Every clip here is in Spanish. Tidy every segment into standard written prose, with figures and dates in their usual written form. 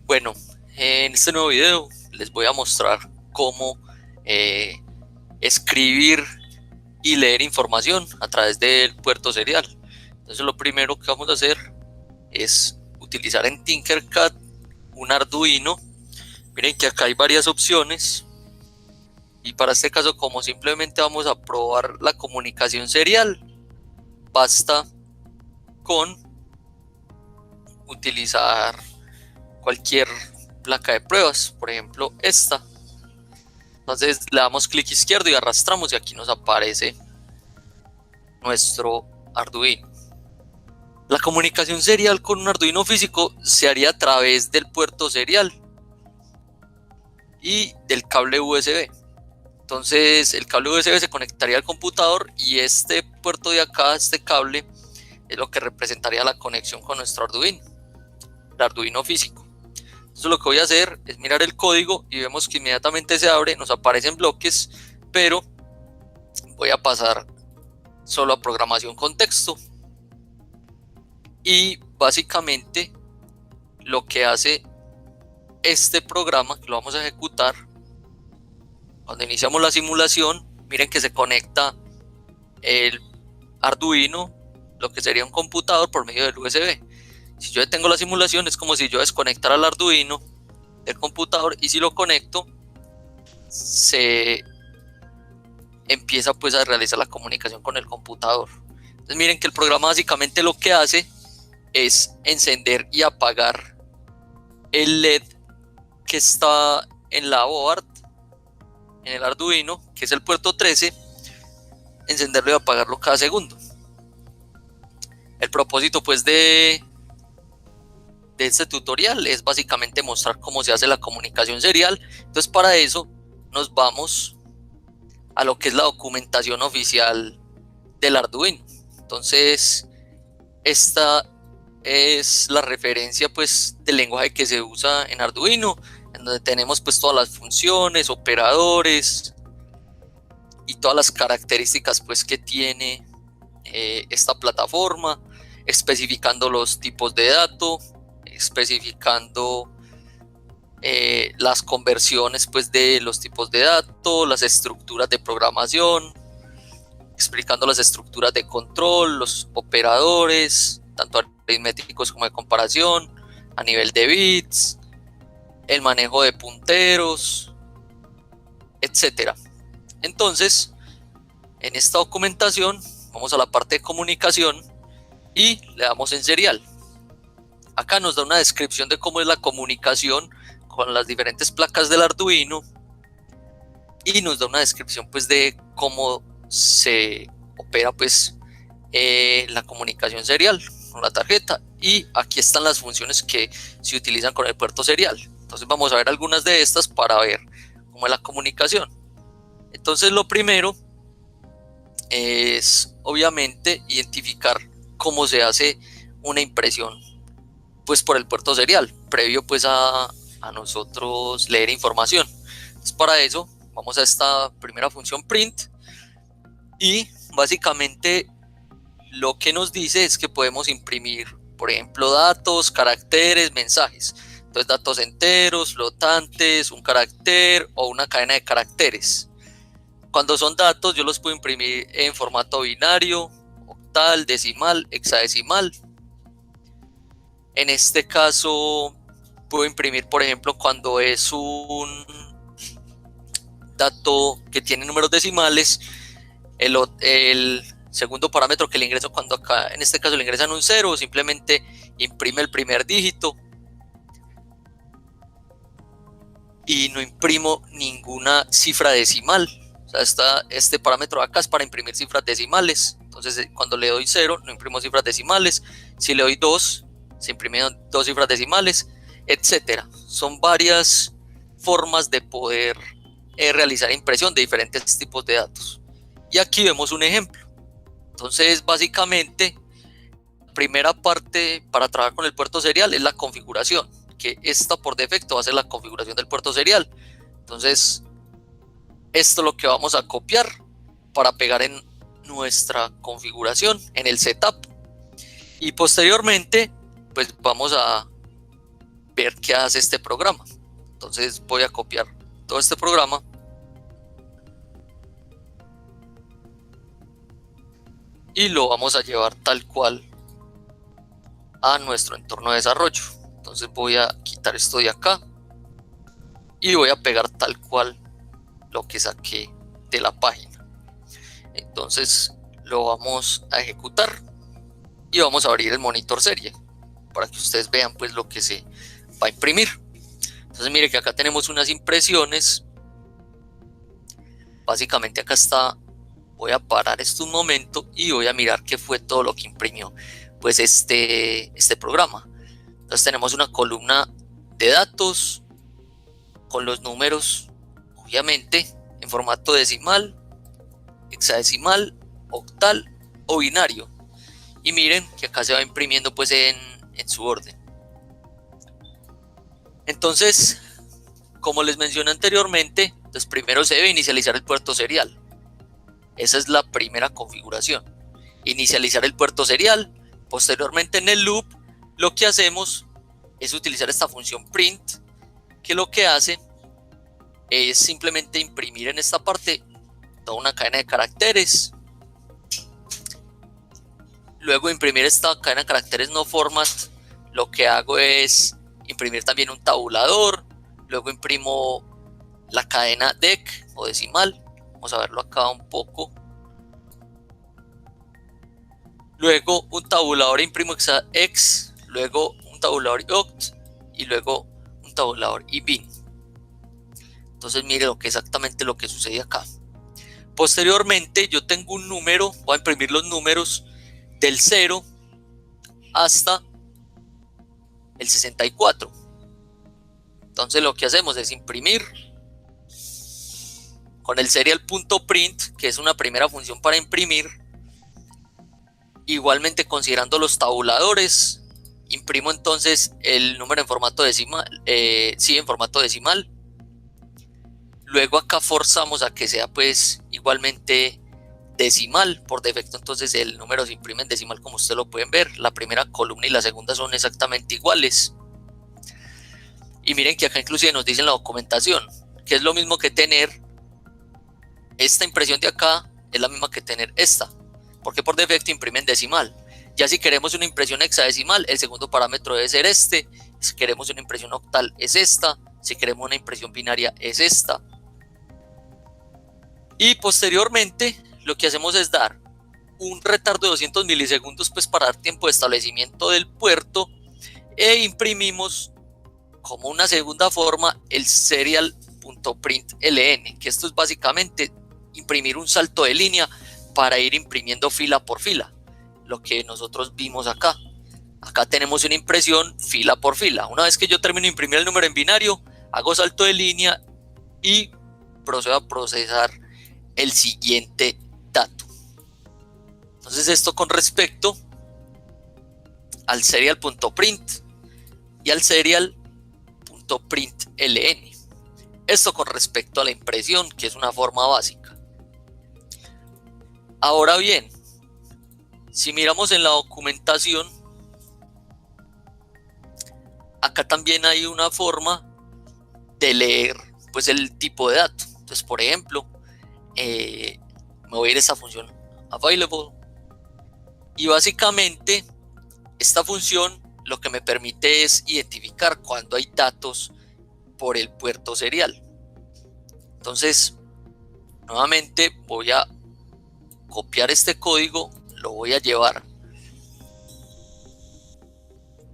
Bueno, en este nuevo video les voy a mostrar cómo escribir y leer información a través del puerto serial. Entonces lo primero que vamos a hacer es utilizar en Tinkercad un Arduino. Miren que acá hay varias opciones y para este caso, como simplemente vamos a probar la comunicación serial, basta con utilizar cualquier placa de pruebas, por ejemplo esta. Entonces le damos clic izquierdo y arrastramos y aquí nos aparece nuestro Arduino. La comunicación serial con un Arduino físico se haría a través del puerto serial y del cable USB. Entonces el cable USB se conectaría al computador y este puerto de acá, este cable, es lo que representaría la conexión con nuestro Arduino, el Arduino físico. Entonces lo que voy a hacer es mirar el código y vemos que inmediatamente se abre, nos aparecen bloques, pero voy a pasar solo a programación con texto. Y básicamente lo que hace este programa, que lo vamos a ejecutar, cuando iniciamos la simulación, miren que se conecta el Arduino, lo que sería un computador, por medio del USB. Si yo detengo la simulación, es como si yo desconectara el Arduino del computador, y si lo conecto, se empieza pues a realizar la comunicación con el computador. Entonces miren que el programa básicamente lo que hace es encender y apagar el LED que está en la board, en el Arduino, que es el puerto 13, encenderlo y apagarlo cada segundo. El propósito pues de este tutorial es básicamente mostrar cómo se hace la comunicación serial. Entonces para eso nos vamos a lo que es la documentación oficial del Arduino. Entonces esta es la referencia pues del lenguaje que se usa en Arduino, en donde tenemos pues todas las funciones, operadores y todas las características pues que tiene esta plataforma, especificando los tipos de datos, especificando las conversiones pues de los tipos de datos, las estructuras de programación, explicando las estructuras de control, los operadores, tanto aritméticos como de comparación, a nivel de bits, el manejo de punteros, etcétera. Entonces, en esta documentación, vamos a la parte de comunicación y le damos en serial. Acá nos da una descripción de cómo es la comunicación con las diferentes placas del Arduino y nos da una descripción pues de cómo se opera pues la comunicación serial con la tarjeta, y aquí están las funciones que se utilizan con el puerto serial. Entonces vamos a ver algunas de estas para ver cómo es la comunicación. Entonces lo primero es obviamente identificar cómo se hace una impresión pues por el puerto serial, previo pues a nosotros leer información. Entonces para eso vamos a esta primera función print, y básicamente lo que nos dice es que podemos imprimir, por ejemplo, datos, caracteres, mensajes. Entonces datos enteros, flotantes, un carácter o una cadena de caracteres. Cuando son datos, yo los puedo imprimir en formato binario, octal, decimal, hexadecimal. En este caso puedo imprimir, por ejemplo, cuando es un dato que tiene números decimales, el segundo parámetro que le ingreso, cuando acá en este caso le ingresan un 0, simplemente imprime el primer dígito y no imprimo ninguna cifra decimal. O sea, este parámetro acá es para imprimir cifras decimales. Entonces cuando le doy 0 no imprimo cifras decimales, si le doy 2 se imprimen 2 cifras decimales, etcétera. Son varias formas de poder realizar impresión de diferentes tipos de datos. Y aquí vemos un ejemplo. Entonces básicamente la primera parte para trabajar con el puerto serial es la configuración, que esta por defecto va a ser la configuración del puerto serial. Entonces esto es lo que vamos a copiar para pegar en nuestra configuración, en el setup, y posteriormente pues vamos a ver qué hace este programa. Entonces voy a copiar todo este programa y lo vamos a llevar tal cual a nuestro entorno de desarrollo. Entonces voy a quitar esto de acá y voy a pegar tal cual lo que saqué de la página. Entonces lo vamos a ejecutar y vamos a abrir el monitor serie para que ustedes vean pues lo que se va a imprimir. Entonces mire que acá tenemos unas impresiones. Básicamente acá está. Voy a parar esto un momento y voy a mirar qué fue todo lo que imprimió pues este programa. Entonces tenemos una columna de datos con los números, obviamente, en formato decimal, hexadecimal, octal o binario. Y miren que acá se va imprimiendo pues en su orden. Entonces, como les mencioné anteriormente, entonces primero se debe inicializar el puerto serial. Esa es la primera configuración. Inicializar el puerto serial. Posteriormente en el loop lo que hacemos es utilizar esta función print, que lo que hace es simplemente imprimir en esta parte toda una cadena de caracteres. Luego de imprimir esta cadena de caracteres no format, lo que hago es imprimir también un tabulador. Luego imprimo la cadena dec o decimal. Vamos a verlo acá un poco. Luego un tabulador imprimo hex, luego un tabulador oct y luego un tabulador bin. Entonces mire lo que exactamente lo que sucede acá. Posteriormente yo tengo un número, voy a imprimir los números del 0 hasta el 64. Entonces lo que hacemos es imprimir con el serial.print, que es una primera función para imprimir. Igualmente considerando los tabuladores, imprimo entonces el número en formato decimal, en formato decimal. Luego acá forzamos a que sea pues igualmente decimal. Por defecto entonces el número se imprime en decimal, como ustedes lo pueden ver. La primera columna y la segunda son exactamente iguales. Y miren que acá inclusive nos dice en la documentación que es lo mismo que tener esta impresión de acá, es la misma que tener esta, porque por defecto imprime en decimal. Ya si queremos una impresión hexadecimal, el segundo parámetro debe ser este. Si queremos una impresión octal es esta. Si queremos una impresión binaria es esta. Y posteriormente lo que hacemos es dar un retardo de 200 milisegundos pues para dar tiempo de establecimiento del puerto, e imprimimos como una segunda forma el serial.println, que esto es básicamente imprimir un salto de línea para ir imprimiendo fila por fila, lo que nosotros vimos acá. Acá tenemos una impresión fila por fila. Una vez que yo termino de imprimir el número en binario, hago salto de línea y procedo a procesar el siguiente dato. Entonces esto con respecto al serial.print y al serial.println. Esto con respecto a la impresión, que es una forma básica. Ahora bien, si miramos en la documentación, acá también hay una forma de leer pues el tipo de dato. Entonces, por ejemplo, me voy a ir a esta función available, y básicamente esta función lo que me permite es identificar cuando hay datos por el puerto serial. Entonces, nuevamente voy a copiar este código, lo voy a llevar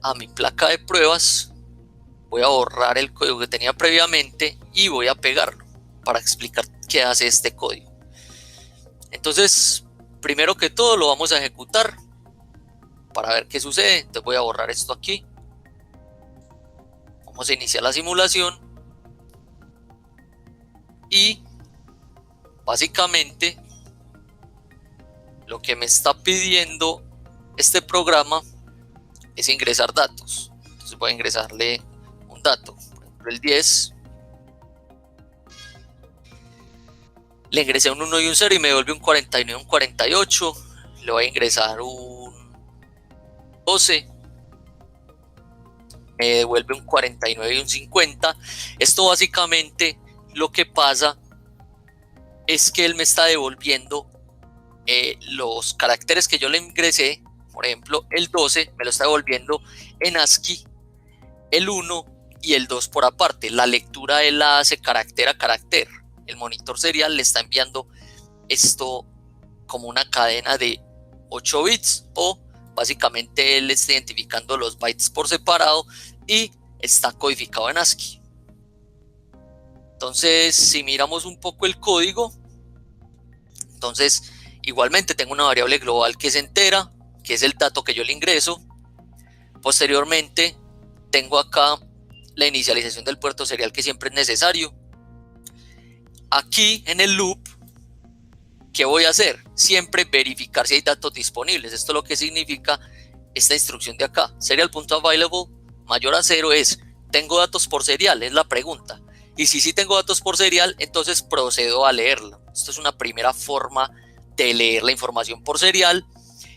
a mi placa de pruebas, voy a borrar el código que tenía previamente y voy a pegarlo para explicar qué hace este código. Entonces, primero que todo lo vamos a ejecutar para ver qué sucede. Entonces voy a borrar esto aquí. Vamos a iniciar la simulación y básicamente lo que me está pidiendo este programa es ingresar datos. Entonces voy a ingresarle un dato, por ejemplo el 10. Le ingresé un 1 y un 0 y me devuelve un 49 y un 48. Le voy a ingresar un 12 me devuelve un 49 y un 50. Esto básicamente lo que pasa es que él me está devolviendo los caracteres que yo le ingresé. Por ejemplo, el 12 me lo está devolviendo en ASCII, el 1 y el 2 por aparte. La lectura él la hace carácter a carácter. El monitor serial le está enviando esto como una cadena de 8 bits, o básicamente él está identificando los bytes por separado y está codificado en ASCII. Entonces, si miramos un poco el código, entonces igualmente tengo una variable global que es entera, que es el dato que yo le ingreso. Posteriormente tengo acá la inicialización del puerto serial, que siempre es necesario. Aquí en el loop, ¿qué voy a hacer? Siempre verificar si hay datos disponibles. Esto lo que significa esta instrucción de acá, serial.available mayor a 0, es ¿tengo datos por serial? Es la pregunta. Y si sí tengo datos por serial, entonces procedo a leerla. Esto es una primera forma de leer la información por serial,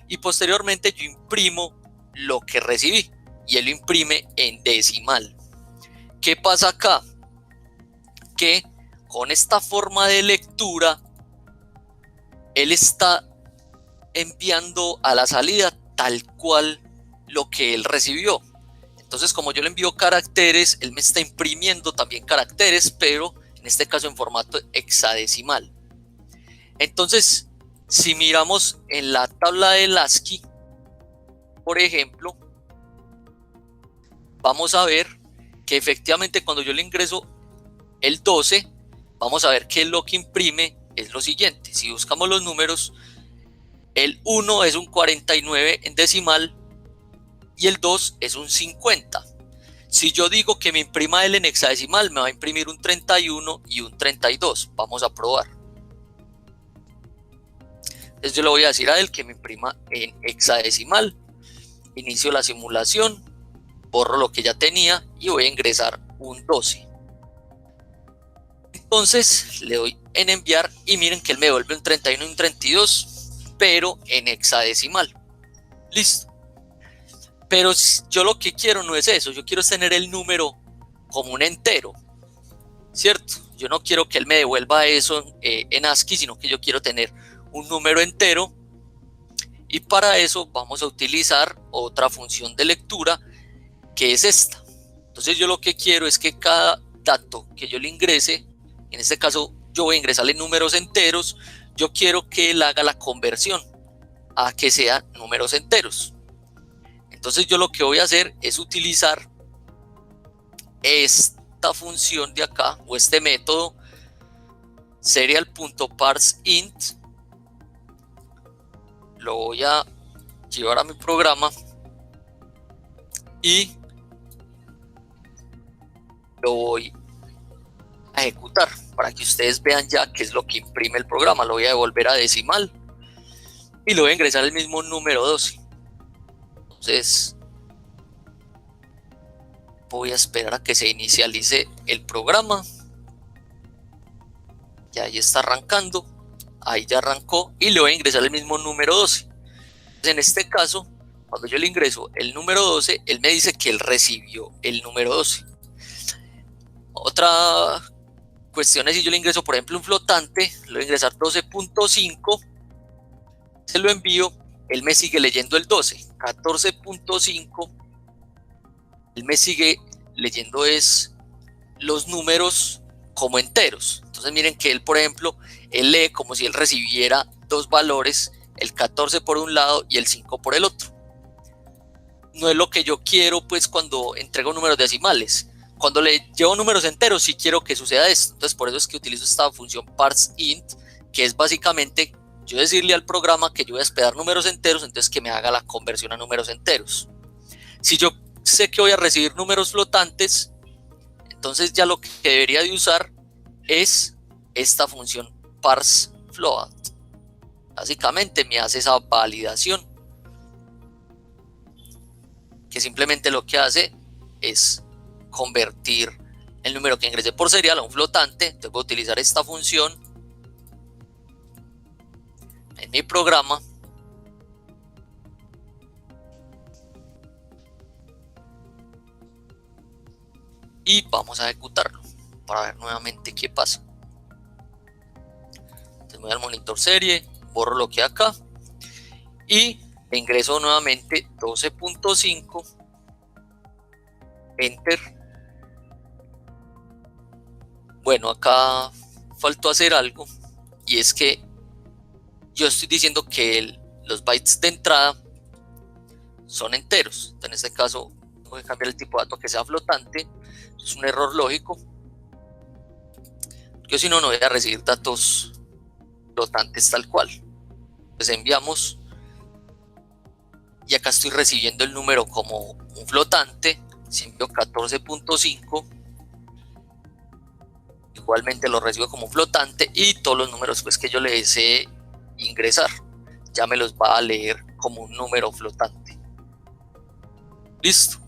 y posteriormente yo imprimo lo que recibí y él lo imprime en decimal. ¿Qué pasa acá? Que con esta forma de lectura él está enviando a la salida tal cual lo que él recibió. Entonces, como yo le envío caracteres, él me está imprimiendo también caracteres, pero en este caso en formato hexadecimal. Entonces, si miramos en la tabla del ASCII, por ejemplo, vamos a ver que efectivamente cuando yo le ingreso el 12, vamos a ver que lo que imprime es lo siguiente. Si buscamos los números, el 1 es un 49 en decimal y el 2 es un 50. Si yo digo que me imprima él en hexadecimal, me va a imprimir un 31 y un 32. Vamos a probar. Entonces yo le voy a decir a él que me imprima en hexadecimal. Inicio la simulación, borro lo que ya tenía y voy a ingresar un 12. Entonces le doy en enviar y miren que él me devuelve un 31 y un 32, pero en hexadecimal. Listo. Pero yo lo que quiero no es eso, yo quiero tener el número como un entero, ¿cierto? Yo no quiero que él me devuelva eso en ASCII, sino que yo quiero tener un número entero, y para eso vamos a utilizar otra función de lectura, que es esta. Entonces yo lo que quiero es que cada dato que yo le ingrese, en este caso yo voy a ingresarle números enteros, yo quiero que él haga la conversión a que sean números enteros. Entonces yo lo que voy a hacer es utilizar esta función de acá, o este método serial.parseInt. Lo voy a llevar a mi programa y lo voy a ejecutar para que ustedes vean ya qué es lo que imprime el programa. Lo voy a devolver a decimal y lo voy a ingresar el mismo número 12. Entonces voy a esperar a que se inicialice el programa. Ya ahí está arrancando, ahí ya arrancó, y le voy a ingresar el mismo número 12. Entonces, en este caso, cuando yo le ingreso el número 12, él me dice que él recibió el número 12. Otra cuestión es si yo le ingreso, por ejemplo, un flotante, le voy a ingresar 12.5, se lo envío, él me sigue leyendo el 12, 14.5, él me sigue leyendo los números como enteros. Entonces miren que él, por ejemplo, él lee como si él recibiera dos valores, el 14 por un lado y el 5 por el otro. No es lo que yo quiero pues cuando entrego números decimales. Cuando le llevo números enteros sí quiero que suceda esto. Entonces por eso es que utilizo esta función parseInt, que es básicamente yo decirle al programa que yo voy a esperar números enteros, entonces que me haga la conversión a números enteros. Si yo sé que voy a recibir números flotantes, entonces ya lo que debería de usar es esta función parseFloat. Básicamente me hace esa validación, que simplemente lo que hace es convertir el número que ingresé por serial a un flotante. Entonces voy a utilizar esta función en mi programa y vamos a ejecutarlo para ver nuevamente qué pasa. Entonces voy al monitor serie, borro lo que hay acá y ingreso nuevamente 12.5, enter. Bueno, acá faltó hacer algo, y es que yo estoy diciendo que los bytes de entrada son enteros. En este caso tengo que cambiar el tipo de dato que sea flotante. Es un error lógico. Yo si no, no voy a recibir datos flotantes tal cual. Pues enviamos y acá estoy recibiendo el número como un flotante. Si envío 14.5, igualmente lo recibo como un flotante, y todos los números pues que yo le desee ingresar ya me los va a leer como un número flotante. Listo.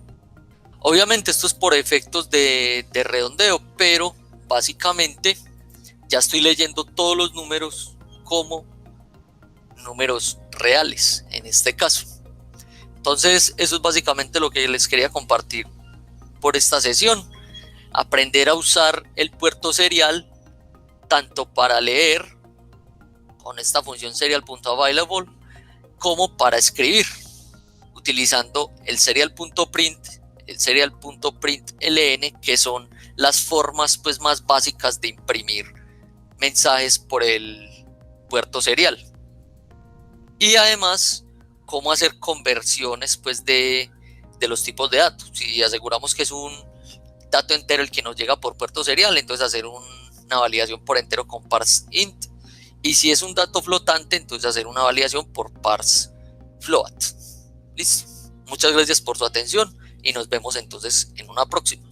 Obviamente esto es por efectos de redondeo, pero básicamente ya estoy leyendo todos los números como números reales en este caso. Entonces eso es básicamente lo que les quería compartir por esta sesión. Aprender a usar el puerto serial tanto para leer con esta función serial.available como para escribir utilizando el serial.print, el serial.println, que son las formas pues más básicas de imprimir mensajes por el puerto serial. Y además cómo hacer conversiones pues de los tipos de datos. Si aseguramos que es un dato entero el que nos llega por puerto serial, entonces hacer una validación por entero con parse int, y si es un dato flotante, entonces hacer una validación por parse float. Listo. Muchas gracias por su atención y nos vemos entonces en una próxima.